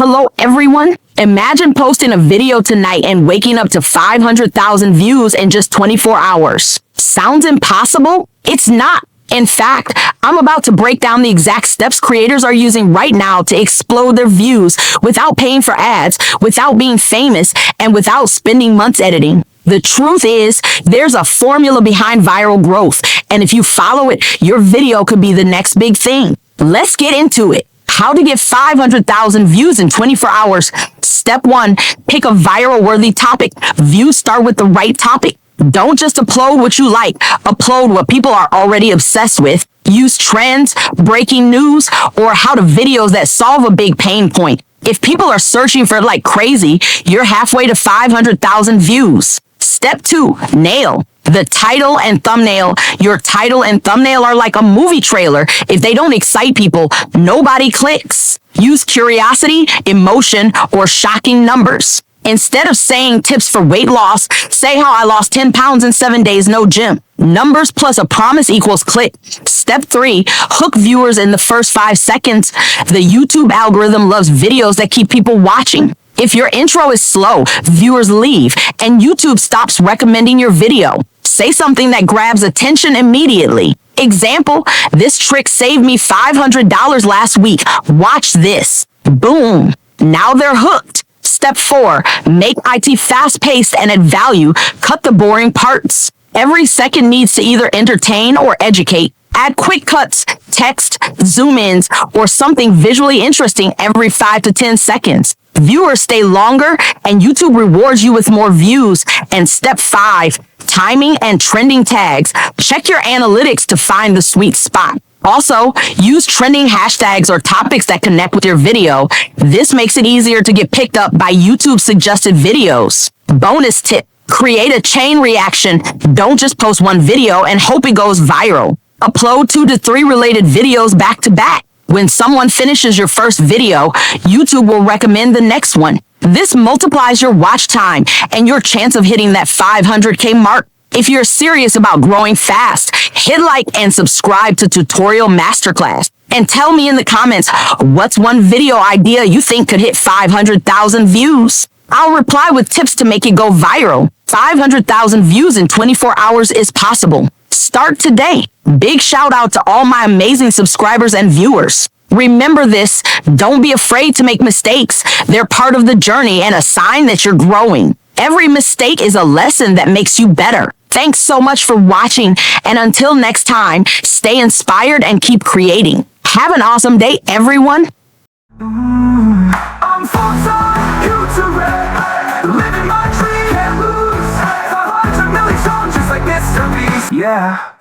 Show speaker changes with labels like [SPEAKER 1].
[SPEAKER 1] Hello, everyone. Imagine posting a video tonight and waking up to 500,000 views in just 24 hours. Sounds impossible? It's not. In fact, I'm about to break down the exact steps creators are using right now to explode their views without paying for ads, without being famous, and without spending months editing. The truth is, there's a formula behind viral growth, and if you follow it, your video could be the next big thing. Let's get into it. How to get 500,000 views in 24 hours. Step 1, pick a viral-worthy topic. Views start with the right topic. Don't just upload what you like. Upload what people are already obsessed with. Use trends, breaking news, or how-to videos that solve a big pain point. If people are searching for it like crazy, you're halfway to 500,000 views. Step 2, nail the title and thumbnail. Your title and thumbnail are like a movie trailer. If they don't excite people, nobody clicks. Use curiosity, emotion, or shocking numbers. Instead of saying tips for weight loss, say how I lost 10 pounds in 7 days, no gym. Numbers plus a promise equals click. Step 3, hook viewers in the first 5 seconds. The YouTube algorithm loves videos that keep people watching. If your intro is slow, viewers leave, and YouTube stops recommending your video. Say something that grabs attention immediately. Example, this trick saved me $500 last week. Watch this. Boom. Now they're hooked. Step 4, make IT fast-paced and add value. Cut the boring parts. Every second needs to either entertain or educate. Add quick cuts, text, zoom-ins, or something visually interesting every 5 to 10 seconds. Viewers stay longer, and YouTube rewards you with more views. And step 5, timing and trending tags. Check your analytics to find the sweet spot. Also, use trending hashtags or topics that connect with your video. This makes it easier to get picked up by YouTube suggested videos. Bonus tip, create a chain reaction. Don't just post one video and hope it goes viral. Upload 2 to 3 related videos back to back. When someone finishes your first video, YouTube will recommend the next one. This multiplies your watch time and your chance of hitting that 500K mark. If you're serious about growing fast, hit like and subscribe to Tutorial Masterclass. And tell me in the comments, what's one video idea you think could hit 500,000 views? I'll reply with tips to make it go viral. 500,000 views in 24 hours is possible. Start today. Big shout out to all my amazing subscribers and viewers. Remember this, don't be afraid to make mistakes. They're part of the journey and a sign that you're growing. Every mistake is a lesson that makes you better. Thanks so much for watching, and until next time, stay inspired and keep creating. Have an awesome day, everyone.
[SPEAKER 2] I'm full-time YouTuber, living my dream, can't lose. 500 million songs just like Mr. Beast. Yeah.